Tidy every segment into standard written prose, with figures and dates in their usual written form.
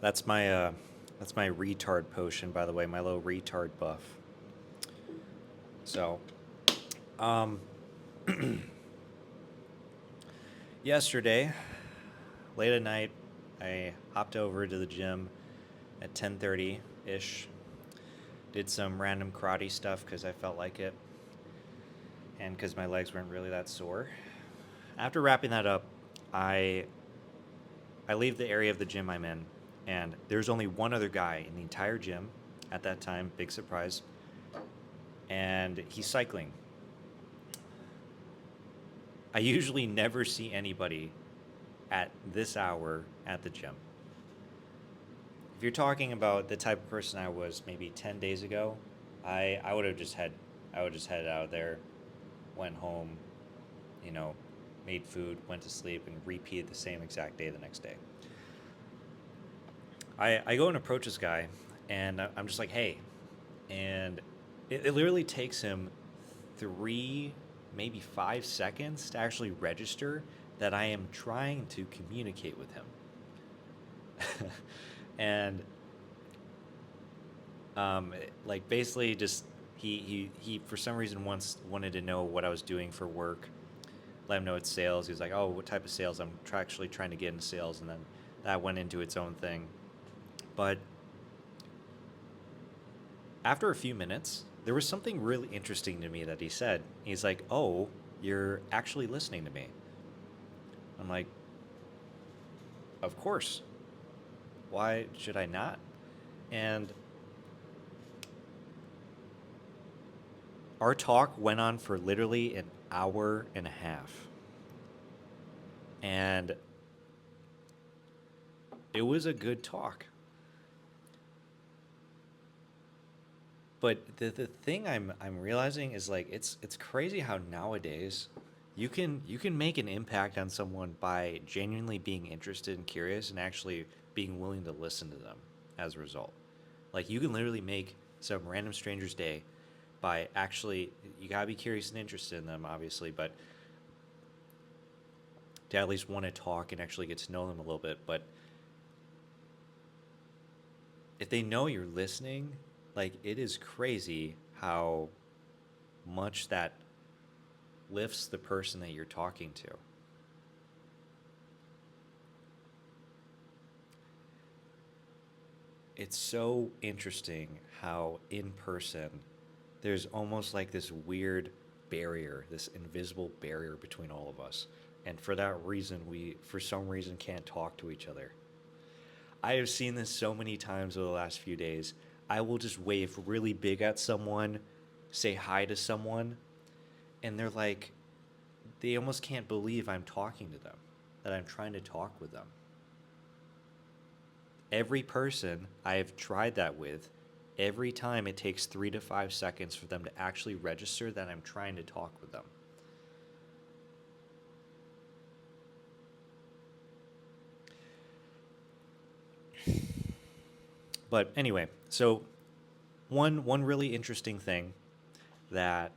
That's my retard potion, by the way, my little retard buff. So, um, yesterday, late at night, I hopped over to the gym at 10:30 ish. Did some random karate stuff because I felt like it, and because my legs weren't really that sore. After wrapping that up, I I leave the area of the gym I'm in, and there's only one other guy in the entire gym at that time. Big surprise, and he's cycling. I usually never see anybody at this hour at the gym. If you're talking about the type of person I was maybe 10 days ago, I would have just had I would just head out there, went home, you know, made food, went to sleep, and repeated the same exact day the next day. I go and approach this guy, and I'm just like, hey, and it literally takes him 3, maybe 5 seconds to actually register that I am trying to communicate with him. And like basically just he for some reason once wanted to know what I was doing for work. Let him know it's sales. He was like, "Oh, what type of sales?" I'm actually trying to get into sales, and then that went into its own thing. But after a few minutes, there was something really interesting to me that he said. He's like, "Oh, you're actually listening to me." I'm like, "Of course. Why should I not?" And our talk went on for literally an hour and a half. And it was a good talk. But the thing I'm realizing is like it's crazy how nowadays you can make an impact on someone by genuinely being interested and curious and actually being willing to listen to them as a result. Like you can literally make some random stranger's day by actually you gotta be curious and interested in them obviously, but to at least want to talk and actually get to know them a little bit. But if they know you're listening, like it is crazy how much that lifts the person that you're talking to. It's so interesting how in person there's almost like this weird barrier, this invisible barrier between all of us. And for that reason, we, for some reason, can't talk to each other. I have seen this so many times over the last few days. I will just wave really big at someone, say hi to someone, and they're like, they almost can't believe I'm talking to them, that I'm trying to talk with them. Every person I have tried that with, every time it takes 3 to 5 seconds for them to actually register that I'm trying to talk with them. But anyway, so one really interesting thing that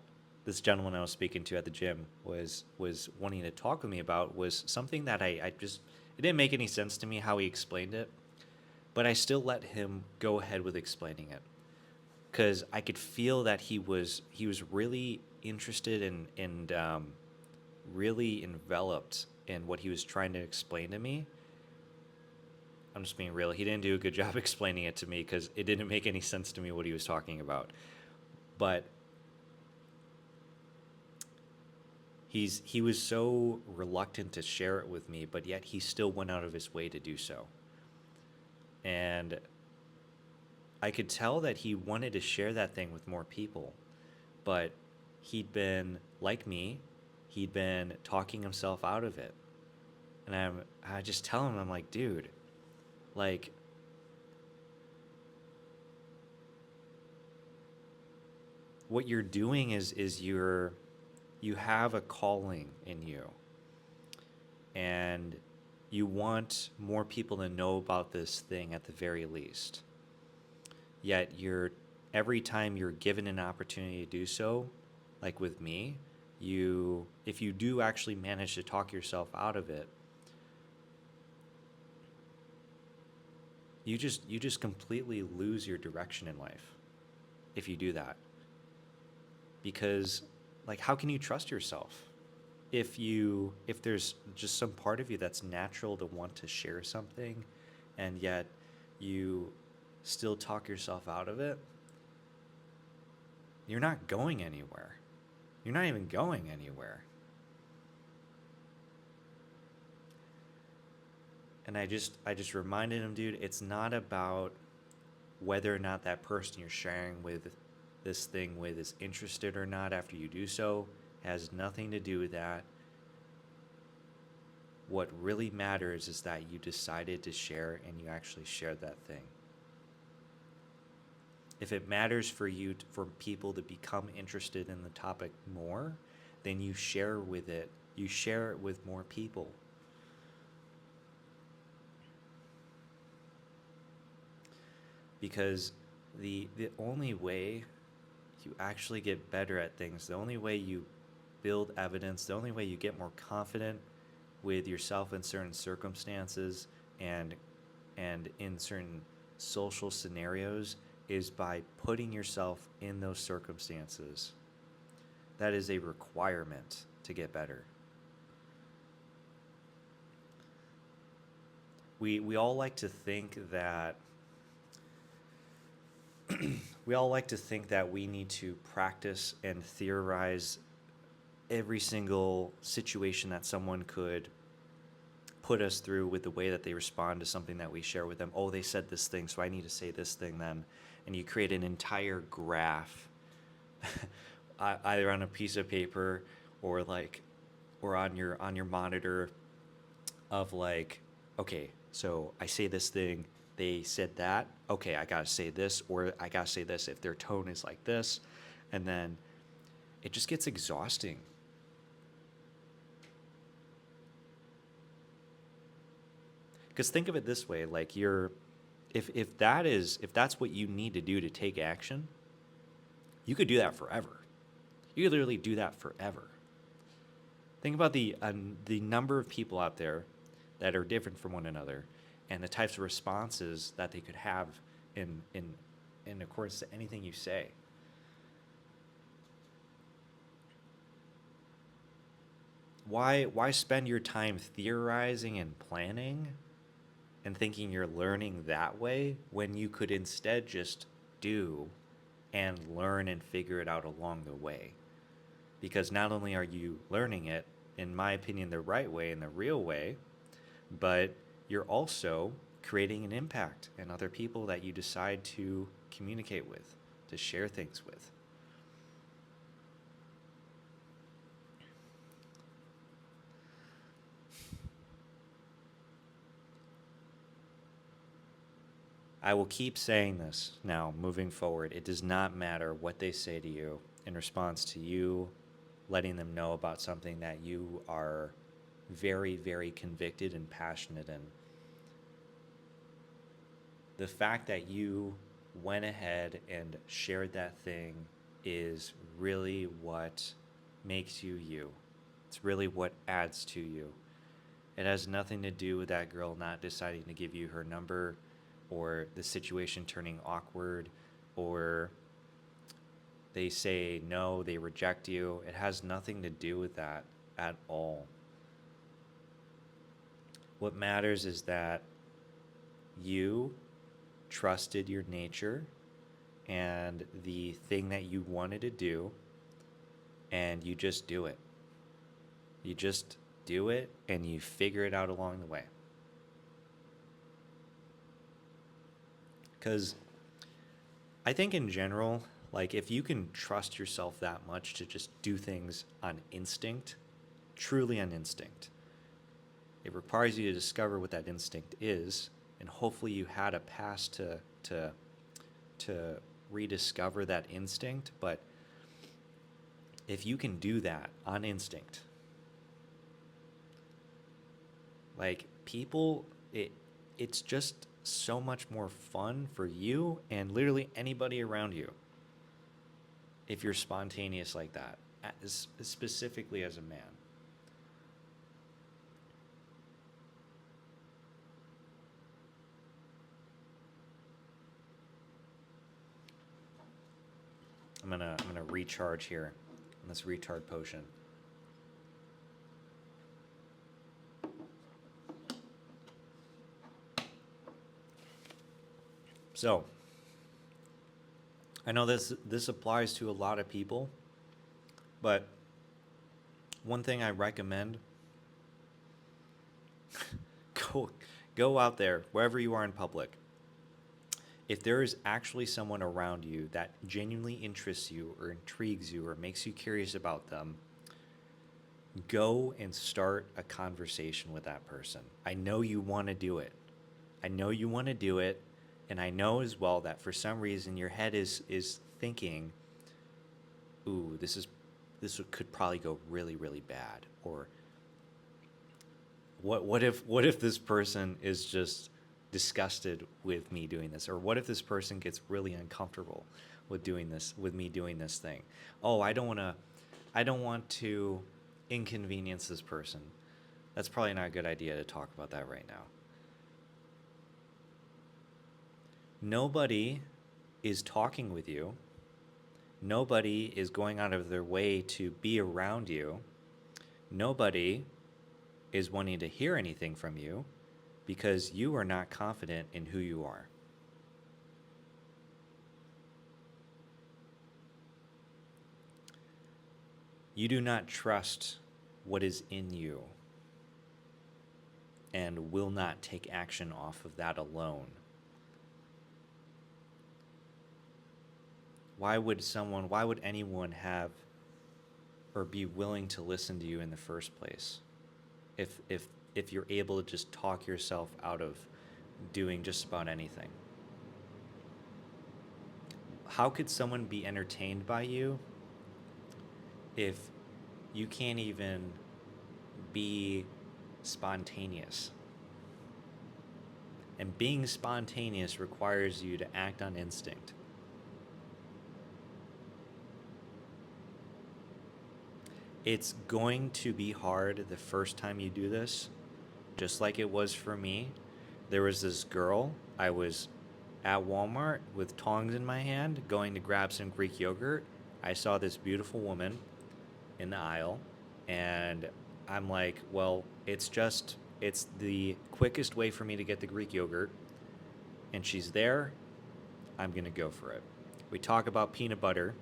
this gentleman I was speaking to at the gym was wanting to talk with me about was something that I just it didn't make any sense to me how he explained it, but I still let him go ahead with explaining it because I could feel that he was really interested and really enveloped in what he was trying to explain to me. I'm just being real. He didn't do a good job explaining it to me because it didn't make any sense to me what he was talking about. But he was so reluctant to share it with me, but yet he still went out of his way to do so. And I could tell that he wanted to share that thing with more people, but he'd been like me, he'd been talking himself out of it. And I just tell him I'm like, dude, like what you're doing is you have a calling in you and you want more people to know about this thing at the very least. Yet you're every time you're given an opportunity to do so, like with me, you if you do actually manage to talk yourself out of it, you just completely lose your direction in life if you do that. Because like how can you trust yourself if there's just some part of you that's natural to want to share something and yet you still talk yourself out of it? You're not going anywhere. You're not even going anywhere. And I just reminded him, dude, it's not about whether or not that person you're sharing with this thing with is interested or not after you do so. It has nothing to do with that. What really matters is that you decided to share and you actually shared that thing. If it matters for you for people to become interested in the topic more, then you share with it. You share it with more people. Because the only way you actually get better at things, the only way you build evidence, the only way you get more confident with yourself in certain circumstances and in certain social scenarios is by putting yourself in those circumstances. That is a requirement to get better. We all like to think that we all like to think that we need to practice and theorize every single situation that someone could put us through with the way that they respond to something that we share with them. Oh, they said this thing, so I need to say this thing then. And you create an entire graph either on a piece of paper or on your monitor of like, okay, so I say this thing, they said that, okay, I gotta say this, or I gotta say this if their tone is like this, and then it just gets exhausting. Because think of it this way, like if that's what you need to do to take action, you could do that forever. You could literally do that forever. Think about the number of people out there that are different from one another, and the types of responses that they could have in accordance to anything you say. Why spend your time theorizing and planning and thinking you're learning that way when you could instead just do and learn and figure it out along the way? Because not only are you learning it, in my opinion, the right way and the real way, but you're also creating an impact in other people that you decide to communicate with, to share things with. I will keep saying this now, moving forward. It does not matter what they say to you in response to you letting them know about something that you are very, very convicted and passionate in. The fact that you went ahead and shared that thing is really what makes you you. It's really what adds to you. It has nothing to do with that girl not deciding to give you her number or the situation turning awkward or they say no, they reject you. It has nothing to do with that at all. What matters is that you trusted your nature and the thing that you wanted to do, and you just do it. You just do it and you figure it out along the way. Because I think in general, like if you can trust yourself that much to just do things on instinct, truly on instinct, it requires you to discover what that instinct is, and hopefully you had a past to rediscover that instinct. But if you can do that on instinct, like people, it's just so much more fun for you and literally anybody around you if you're spontaneous like that, specifically as a man. I'm gonna recharge here on this retard potion. So I know this applies to a lot of people, but one thing I recommend, go go out there wherever you are in public. If there is actually someone around you that genuinely interests you or intrigues you or makes you curious about them, go and start a conversation with that person. I know you want to do it. I know you want to do it, and I know as well that for some reason your head is thinking, "Ooh, this could probably go really really bad," or what if this person is just disgusted with me doing this, or what if this person gets really uncomfortable with me doing this thing? Oh, I don't want to inconvenience this person. That's probably not a good idea to talk about that right now. Nobody is talking with you. Nobody is going out of their way to be around you. Nobody is wanting to hear anything from you because you are not confident in who you are. You do not trust what is in you and will not take action off of that alone. Why would anyone have or be willing to listen to you in the first place if you're able to just talk yourself out of doing just about anything? How could someone be entertained by you if you can't even be spontaneous? And being spontaneous requires you to act on instinct. It's going to be hard the first time you do this, just like it was for me. There was this girl, I was at Walmart with tongs in my hand going to grab some Greek yogurt. I saw this beautiful woman in the aisle, and I'm like, well, it's the quickest way for me to get the Greek yogurt, and she's there. I'm going to go for it. We talk about peanut butter,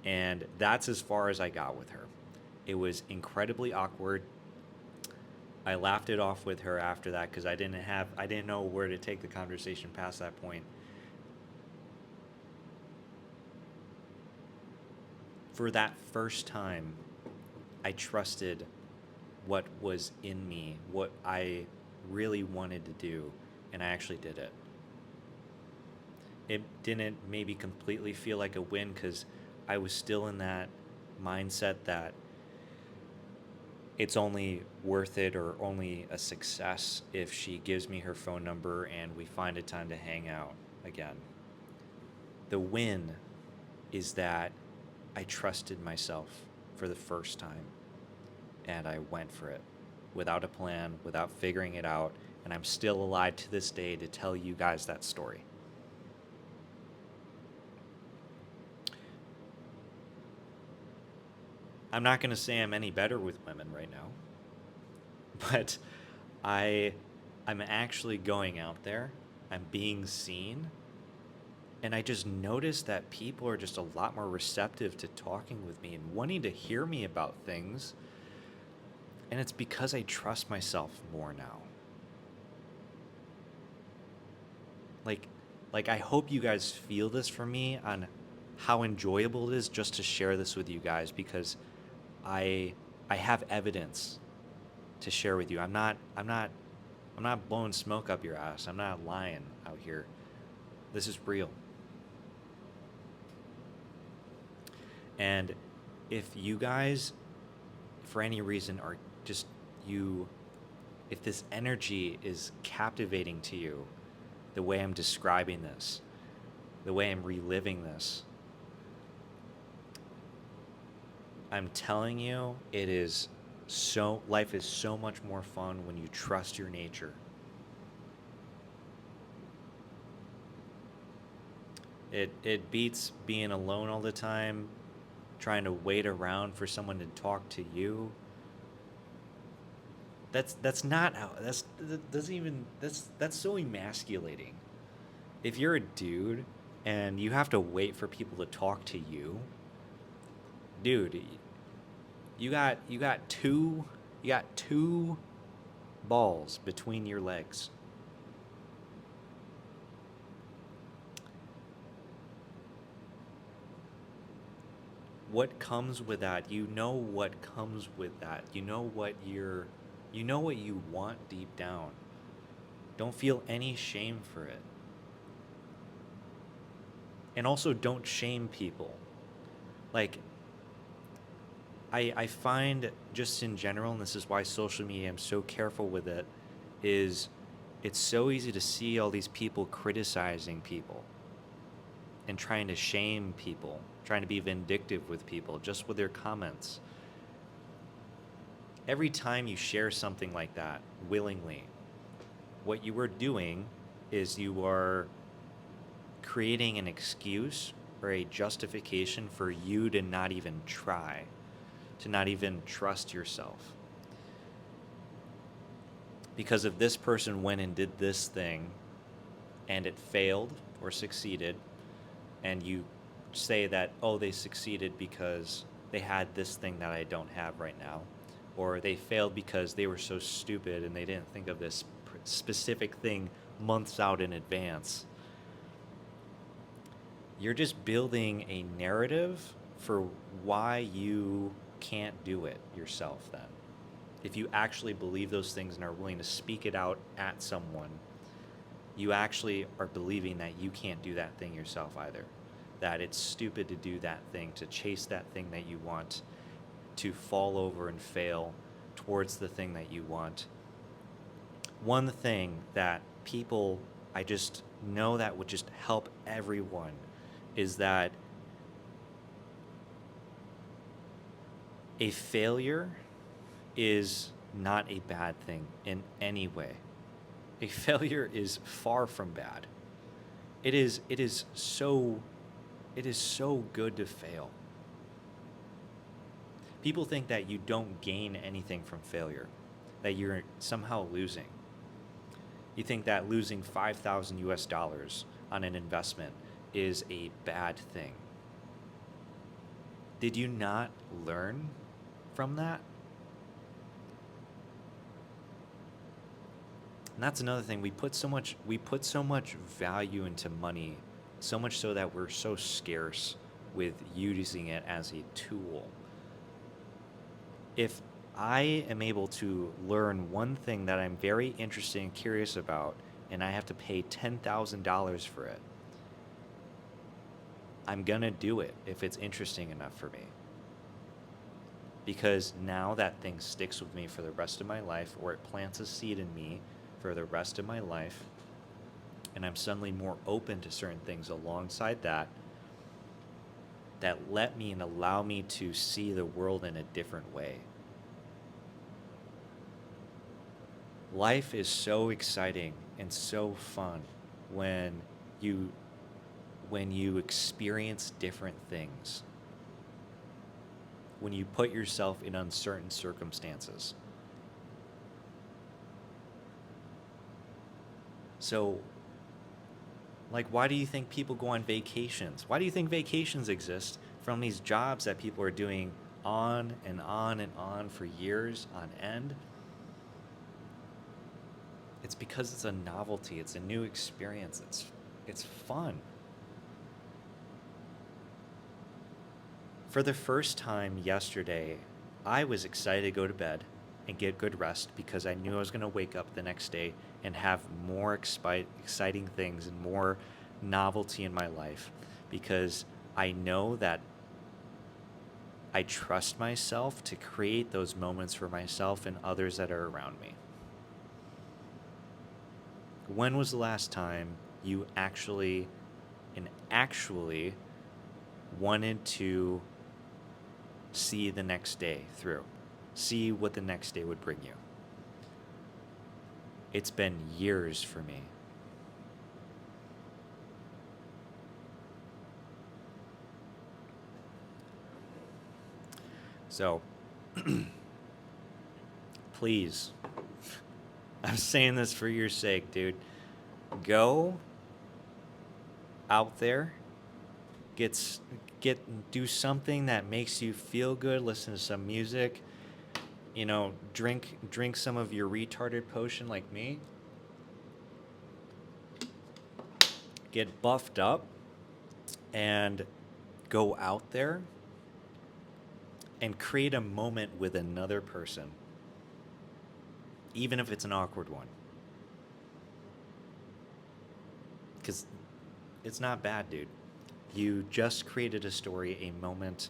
and that's as far as I got with her. It was incredibly awkward. I laughed it off with her after that because I didn't know where to take the conversation past that point. For that first time, I trusted what was in me, what I really wanted to do, and I actually did it. It didn't maybe completely feel like a win because I was still in that mindset that it's only worth it or only a success if she gives me her phone number and we find a time to hang out again. The win is that I trusted myself for the first time and I went for it without a plan, without figuring it out, and I'm still alive to this day to tell you guys that story. I'm not going to say I'm any better with women right now, but I I'm actually going out there. I'm being seen, and I just noticed that people are just a lot more receptive to talking with me and wanting to hear me about things. And it's because I trust myself more now. Like like I hope you guys feel this from me on how enjoyable it is just to share this with you guys because I I have evidence to share with you. I'm not blowing smoke up your ass. I'm not lying out here. This is real. And if you guys for any reason are just you if this energy is captivating to you, the way I'm describing this, the way I'm reliving this, I'm telling you, life is so much more fun when you trust your nature. It beats being alone all the time, trying to wait around for someone to talk to you. That's not how that doesn't even that's so emasculating. If you're a dude and you have to wait for people to talk to you, dude, you got two balls between your legs. What comes with that? You know what comes with that. You know what you want deep down. Don't feel any shame for it. And also don't shame people. Like I find just in general, and this is why social media I'm so careful with it, is it's so easy to see all these people criticizing people and trying to shame people, trying to be vindictive with people just with their comments. Every time you share something like that willingly, what you are doing is you are creating an excuse or a justification for you to not even try, to not even trust yourself. Because if this person went and did this thing and it failed or succeeded, and you say that, oh, they succeeded because they had this thing that I don't have right now, or they failed because they were so stupid and they didn't think of this specific thing months out in advance, you're just building a narrative for why you can't do it yourself then. If you actually believe those things and are willing to speak it out at someone, you actually are believing that you can't do that thing yourself either. That it's stupid to do that thing, to chase that thing that you want, to fall over and fail towards the thing that you want. One thing that people, I just know that would just help everyone is that a failure is not a bad thing in any way. A failure is far from bad. It is so good to fail. People think that you don't gain anything from failure, that you're somehow losing. You think that losing 5,000 US dollars on an investment is a bad thing. Did you not learn from that? And that's another thing. We put so much value into money, so much so that we're so scarce with using it as a tool. If I am able to learn one thing that I'm very interested and curious about, and I have to pay $10,000 for it, I'm gonna do it if it's interesting enough for me. Because now that thing sticks with me for the rest of my life, or it plants a seed in me for the rest of my life, and I'm suddenly more open to certain things alongside that, that let me and allow me to see the world in a different way. Life is so exciting and so fun when you when you experience different things, when you put yourself in uncertain circumstances. So, like, why do you think people go on vacations? Why do you think vacations exist from these jobs that people are doing on and on and on for years on end? It's because it's a novelty, it's a new experience, it's fun. For the first time yesterday, I was excited to go to bed and get good rest because I knew I was going to wake up the next day and have more exciting things and more novelty in my life, because I know that I trust myself to create those moments for myself and others that are around me. When was the last time you actually wanted to see the next day through? See what the next day would bring you. It's been years for me. So, please, I'm saying this for your sake, dude. Go out there, get s- do something that makes you feel good. Listen to some music. You know, drink some of your retarded potion like me. Get buffed up and go out there and create a moment with another person, even if it's an awkward one. Because it's not bad, dude. You just created a story, a moment.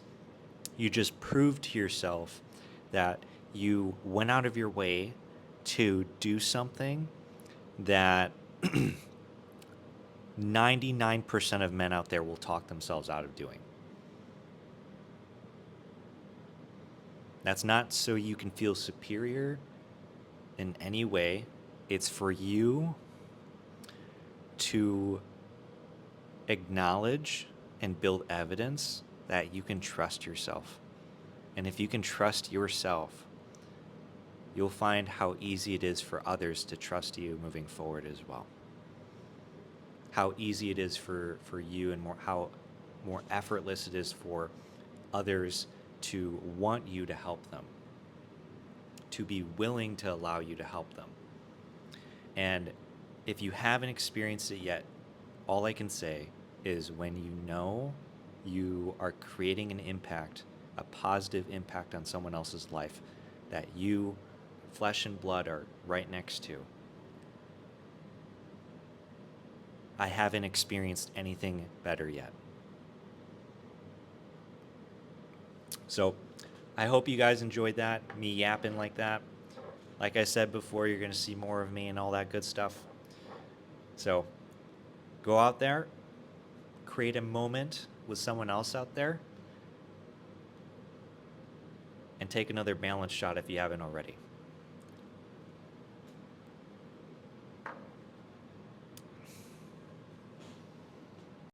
You just proved to yourself that you went out of your way to do something that 99% of men out there will talk themselves out of doing. That's not so you can feel superior in any way. It's for you to acknowledge and build evidence that you can trust yourself. And if you can trust yourself, you'll find how easy it is for others to trust you moving forward as well. How easy it is for you, and how more effortless it is for others to want you to help them, to be willing to allow you to help them. And if you haven't experienced it yet, all I can say is when you know you are creating an impact, a positive impact on someone else's life that you, flesh and blood, are right next to, I haven't experienced anything better yet. So I hope you guys enjoyed that, me yapping like that. Like I said before, you're going to see more of me and all that good stuff. So go out there, create a moment with someone else out there, and take another balance shot if you haven't already.